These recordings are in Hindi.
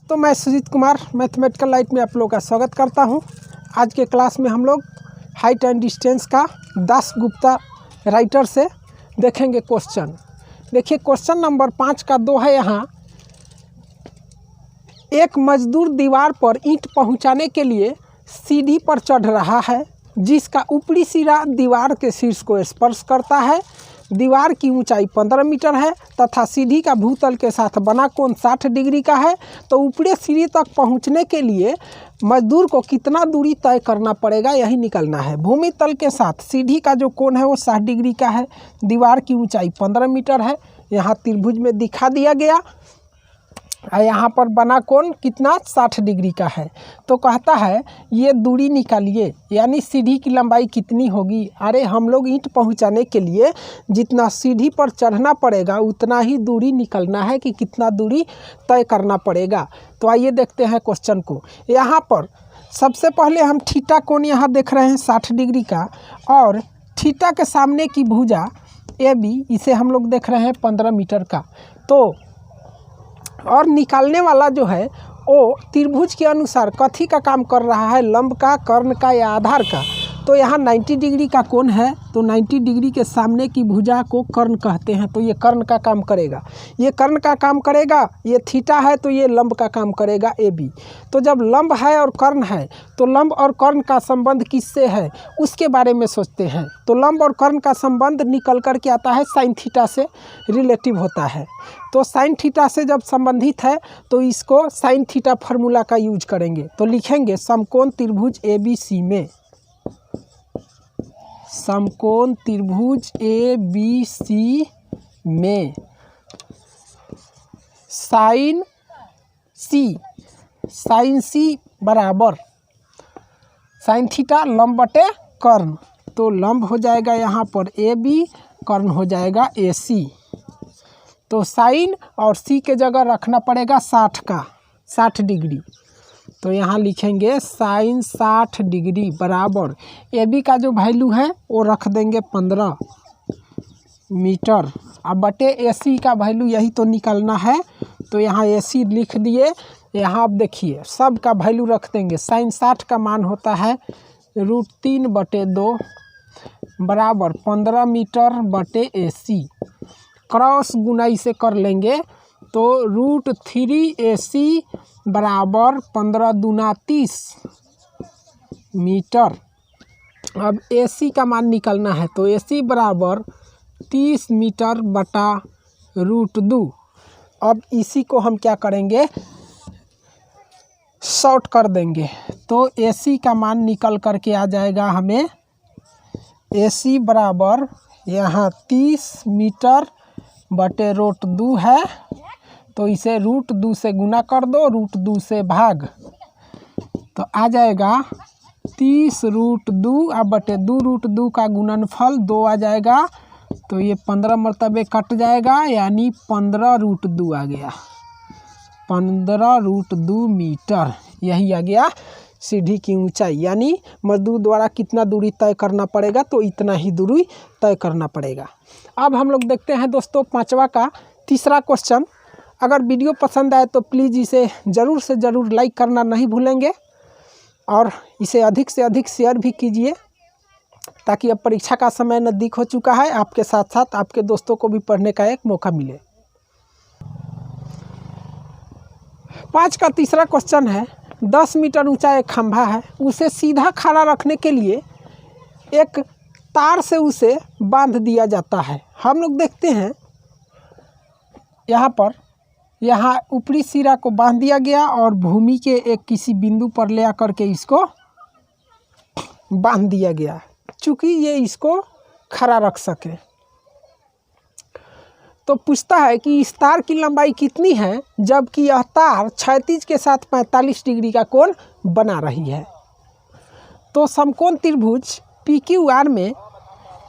तो मैं सुजीत कुमार मैथमेटिकल लाइट में आप लोगों का स्वागत करता हूं। आज के क्लास में हम लोग हाइट एंड डिस्टेंस का दासगुप्ता राइटर से देखेंगे क्वेश्चन। देखिए क्वेश्चन नंबर 5 का 2 है। यहाँ एक मजदूर दीवार पर ईंट पहुंचाने के लिए सीढ़ी पर चढ़ रहा है, जिसका ऊपरी सिरा दीवार के शीर्ष को स्पर्श करता है। दीवार की ऊंचाई 15 मीटर है तथा सीढ़ी का भूतल के साथ बना कोण 60 डिग्री का है। तो ऊपरी सीढ़ी तक पहुंचने के लिए मजदूर को कितना दूरी तय करना पड़ेगा, यही निकलना है। भूमि तल के साथ सीढ़ी का जो कोण है वो 60 डिग्री का है। दीवार की ऊंचाई 15 मीटर है, यहाँ त्रिभुज में दिखा दिया गया। यहाँ पर बना कोण कितना 60 डिग्री का है। तो कहता है ये दूरी निकालिए, यानी सीढ़ी की लंबाई कितनी होगी। अरे हम लोग ईंट पहुंचाने के लिए जितना सीढ़ी पर चढ़ना पड़ेगा उतना ही दूरी निकलना है कि कितना दूरी तय करना पड़ेगा। तो आइए देखते हैं क्वेश्चन को। यहाँ पर सबसे पहले हम थीटा कोण यहाँ देख रहे हैं 60 डिग्री का, और थीटा के सामने की भुजा ए बी इसे हम लोग देख रहे हैं 15 मीटर का। तो और निकालने वाला जो है वो त्रिभुज के अनुसार कथी का काम कर रहा है, लंब का, कर्ण का या आधार का। तो यहाँ 90 डिग्री का कोण है, तो 90 डिग्री के सामने की भुजा को कर्ण कहते हैं। तो ये कर्ण का काम करेगा, ये कर्ण का काम करेगा। ये थीटा है तो ये लंब का काम करेगा ए बी। तो जब लंब है और कर्ण है तो लंब और कर्ण का संबंध किससे है उसके बारे में सोचते हैं। तो लंब और कर्ण का संबंध निकल कर के आता है साइन थीटा से रिलेटिव होता है। तो साइन थीटा से जब संबंधित है तो इसको साइन थीटा फार्मूला का यूज करेंगे। तो लिखेंगे समकोण त्रिभुज ए बी सी में, समकोण त्रिभुज ए बी सी में साइन सी बराबर साइन थीटा लंब बटे कर्ण। तो लंब हो जाएगा यहाँ पर ए बी, कर्ण हो जाएगा ए सी। तो साइन और सी के जगह रखना पड़ेगा 60 डिग्री। तो यहाँ लिखेंगे साइन 60 डिग्री बराबर ए बी का जो वैल्यू है वो रख देंगे 15 मीटर। अब बटे ए सी का वैल्यू यही तो निकालना है। तो यहाँ ए सी लिख दिए। यहाँ अब देखिए सब का वैल्यू रख देंगे। साइन 60 का मान होता है √3/2 बराबर 15 मीटर बटे ए सी। क्रॉस गुना इसे कर लेंगे तो √3AC बराबर 15 दूना 30 मीटर। अब AC का मान निकालना है, तो AC बराबर 30 मीटर बटा √2। अब इसी को हम क्या करेंगे, शॉर्ट कर देंगे। तो AC का मान निकल करके आ जाएगा हमें AC बराबर यहाँ 30 मीटर बटे √2 है। तो इसे √2 से गुना कर दो, √2 से भाग, तो आ जाएगा 30 √2 अब बटे 2 √2 का गुणनफल 2 आ जाएगा। तो ये 15 मरतबे कट जाएगा, यानी 15 √2 आ गया। 15 √2 मीटर यही आ गया सीढ़ी की ऊंचाई। यानी मजदूर द्वारा कितना दूरी तय करना पड़ेगा, तो इतना ही दूरी तय करना पड़ेगा। अब हम लोग देखते हैं दोस्तों 5वां का तीसरा क्वेश्चन। अगर वीडियो पसंद आए तो प्लीज़ इसे ज़रूर से ज़रूर लाइक करना नहीं भूलेंगे, और इसे अधिक से अधिक शेयर भी कीजिए, ताकि अब परीक्षा का समय नज़दीक हो चुका है, आपके साथ साथ आपके दोस्तों को भी पढ़ने का एक मौका मिले। 5 का तीसरा क्वेश्चन है, 10 मीटर ऊंचा एक खंभा है, उसे सीधा खड़ा रखने के लिए एक तार से उसे बांध दिया जाता है। हम लोग देखते हैं यहाँ पर, यहाँ ऊपरी सिरा को बांध दिया गया और भूमि के एक किसी बिंदु पर ले आकर के इसको बांध दिया गया, चूँकि ये इसको खड़ा रख सके। तो पूछता है कि इस तार की लंबाई कितनी है, जबकि यह तार क्षैतिज के साथ 45 डिग्री का कोण बना रही है। तो समकोण त्रिभुज PQR में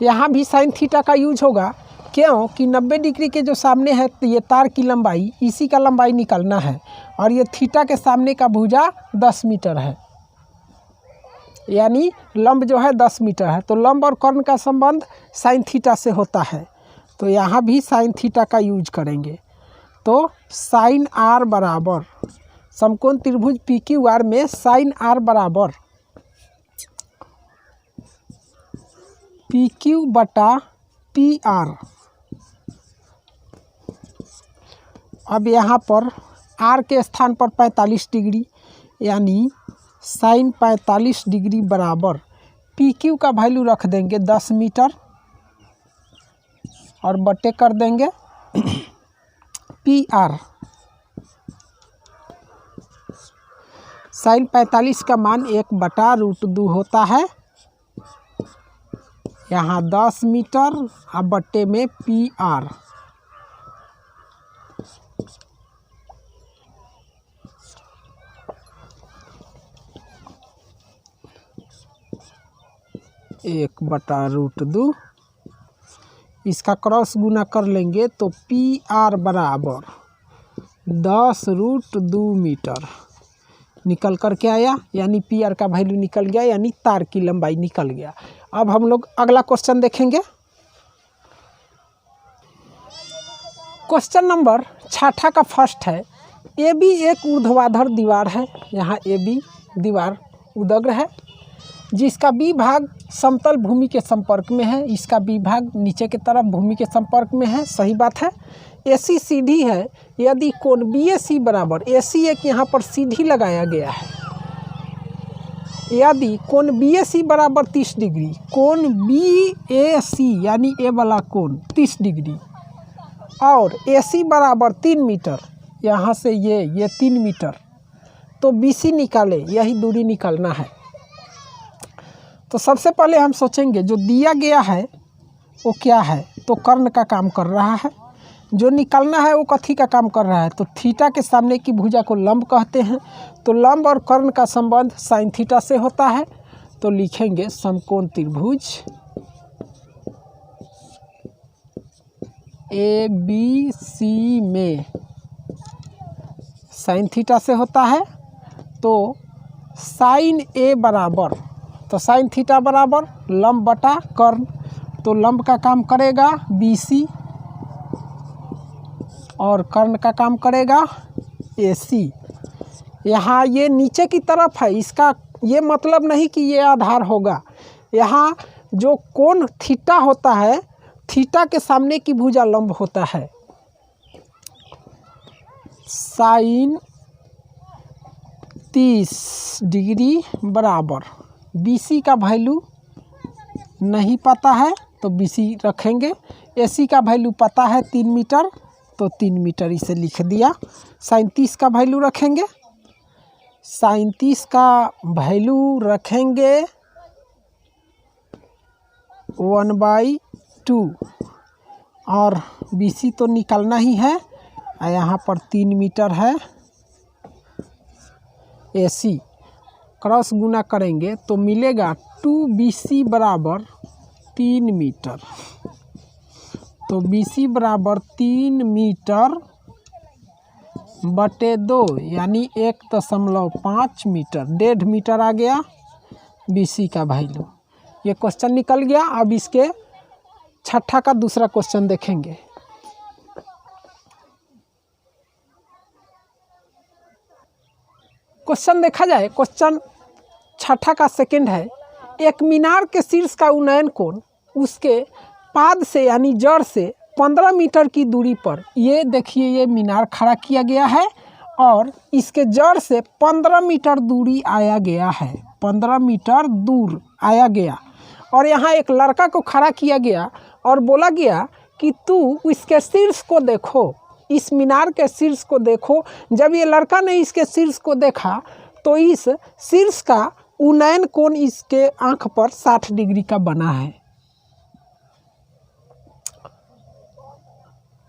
यहाँ भी साइन थीटा का यूज होगा, क्यों कि 90 डिग्री के जो सामने है तो ये तार की लंबाई, इसी का लंबाई निकालना है, और ये थीटा के सामने का भुजा 10 मीटर है, यानी लंब जो है 10 मीटर है। तो लंब और कर्ण का संबंध साइन थीटा से होता है, तो यहाँ भी साइन थीटा का यूज करेंगे। तो साइन आर बराबर समकोण त्रिभुज पी क्यू आर में साइन आर बराबर पी क्यू बटा पी आर। अब यहाँ पर आर के स्थान पर 45 डिग्री यानी साइन 45 डिग्री बराबर पी क्यू का वैल्यू रख देंगे 10 मीटर और बटे कर देंगे पी आर। साइन 45 का मान 1/√2 होता है, यहाँ 10 मीटर और बट्टे में पी आर। एक बटा √2 इसका क्रॉस गुना कर लेंगे तो पी आर बराबर 10√2 मीटर निकल कर के आया, यानी पी आर का वैल्यू निकल गया, यानी तार की लंबाई निकल गया। अब हम लोग अगला क्वेश्चन देखेंगे। क्वेश्चन नंबर 6 का फर्स्ट है। ए बी एक ऊर्ध्वाधर दीवार है, यहाँ ए बी दीवार उदग्र है जिसका बी भाग समतल भूमि के संपर्क में है, इसका बी भाग नीचे की तरफ भूमि के संपर्क में है, सही बात है। एसी सीधी है, यदि कोण बी ए सी बराबर, एसी एक यहाँ पर सीधी लगाया गया है, यदि कोण बी ए सी बराबर 30 डिग्री, कोण बी ए सी यानी ए वाला कोण 30 डिग्री और ए सी बराबर 3 मीटर, यहाँ से ये 3 मीटर, तो बी सी निकाले, यही दूरी निकालना है। तो सबसे पहले हम सोचेंगे जो दिया गया है वो क्या है, तो कर्ण का काम कर रहा है। जो निकालना है वो कथी का काम कर रहा है, तो थीटा के सामने की भुजा को लंब कहते हैं, तो लंब और कर्ण का संबंध साइन थीटा से होता है। तो लिखेंगे समकोण त्रिभुज ए बी सी में साइन थीटा से होता है, तो साइन ए बराबर, तो साइन थीटा बराबर लंब बटा कर्ण, तो लंब का काम करेगा बी सी और कर्ण का काम करेगा ए सी। यहाँ ये नीचे की तरफ है, इसका ये मतलब नहीं कि ये आधार होगा। यहाँ जो कोण थीटा होता है, थीटा के सामने की भुजा लंब होता है। साइन 30 डिग्री बराबर BC का वैल्यू नहीं पता है तो BC रखेंगे, AC का वैल्यू पता है 3 मीटर, तो 3 मीटर इसे लिख दिया। साइन 30 का वैल्यू रखेंगे, साइन 30 का वैल्यू रखेंगे 1/2 और BC तो निकालना ही है, यहाँ पर 3 मीटर है। AC क्रॉस गुना करेंगे तो मिलेगा 2BC बराबर 3 मीटर, तो BC बराबर 3 मीटर बटे 2 यानी 1.5 मीटर, 1.5 मीटर आ गया BC का वैल्यू। ये क्वेश्चन निकल गया। अब इसके 6 का दूसरा क्वेश्चन देखेंगे। क्वेश्चन देखा जाए, क्वेश्चन 6 का सेकंड है। एक मीनार के शीर्ष का उन्नयन कोण उसके पाद से यानी जड़ से 15 मीटर की दूरी पर, ये देखिए ये मीनार खड़ा किया गया है और इसके जड़ से 15 मीटर दूरी आया गया है, 15 मीटर दूर आया गया और यहाँ एक लड़का को खड़ा किया गया और बोला गया कि तू इसके शीर्ष को देखो, इस मीनार के शीर्ष को देखो। जब ये लड़का ने इसके शीर्ष को देखा तो इस शीर्ष का उन्नयन कोण इसके आंख पर 60 डिग्री का बना है।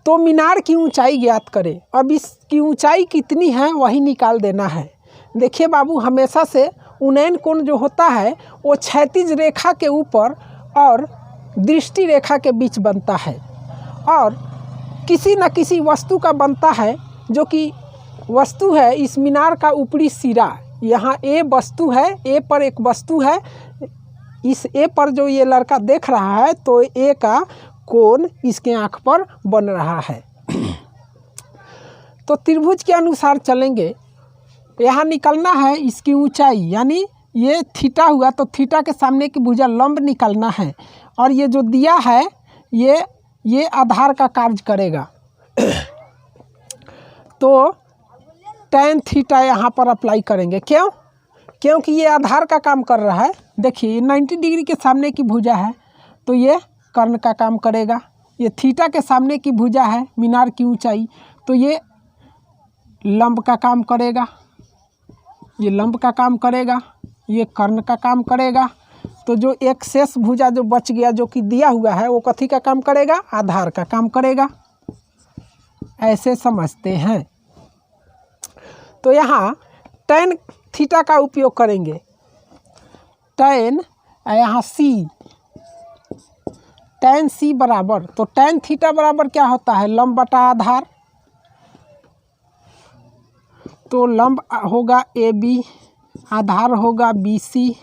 तो मीनार की ऊंचाई ज्ञात करें। अब इसकी ऊंचाई कितनी है वही निकाल देना है। देखिए बाबू, हमेशा से उन्नयन कोण जो होता है वो क्षैतिज रेखा के ऊपर और दृष्टि रेखा के बीच बनता है और किसी न किसी वस्तु का बनता है, जो कि वस्तु है इस मीनार का ऊपरी सिरा। यहाँ ए वस्तु है, ए पर एक वस्तु है, इस ए पर जो ये लड़का देख रहा है तो ए का कोण इसके आँख पर बन रहा है। तो त्रिभुज के अनुसार चलेंगे यहाँ निकलना है इसकी ऊंचाई, यानी ये थीटा हुआ तो थीटा के सामने की भुजा लंब निकालना है। और ये जो दिया है ये आधार का कार्य करेगा। तो tan थीटा यहाँ पर अप्लाई करेंगे। क्यों? क्योंकि ये आधार का काम कर रहा है। देखिए 90 डिग्री के सामने की भुजा है तो ये कर्ण का काम करेगा। ये थीटा के सामने की भुजा है मीनार की ऊंचाई, तो ये लंब का काम करेगा। ये लंब का काम करेगा, ये कर्ण का काम करेगा। तो जो एक शेष भुजा जो बच गया जो कि दिया हुआ है वो कथी का काम करेगा? आधार का काम करेगा। ऐसे समझते हैं। तो यहाँ tan थीटा का उपयोग करेंगे। tan यहाँ tan c बराबर, तो tan थीटा बराबर क्या होता है? लंब बटा आधार। तो लंब होगा AB, आधार होगा BC।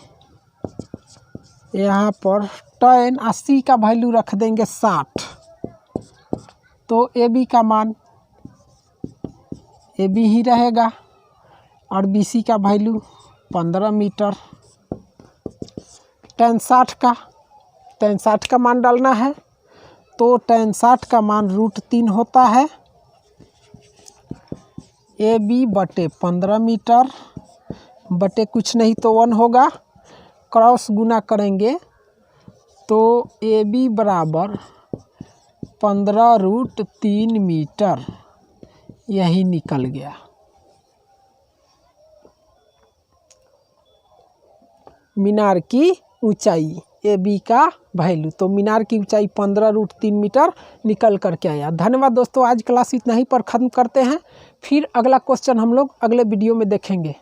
यहाँ पर tan 80 का वैल्यू रख देंगे 60, तो AB का मान AB ही रहेगा और BC का वैल्यू 15 मीटर। tan 60 का मान डालना है, तो tan 60 का मान √3 होता है। AB बटे 15 मीटर बटे कुछ नहीं तो 1 होगा, क्रॉस गुना करेंगे तो AB बराबर 15√3 मीटर यही निकल गया। मीनार की ऊंचाई AB का वैल्यू, तो मीनार की ऊंचाई 15√3 मीटर निकल करके आया। धन्यवाद दोस्तों, आज क्लास इतना ही पर ख़त्म करते हैं। फिर अगला क्वेश्चन हम लोग अगले वीडियो में देखेंगे।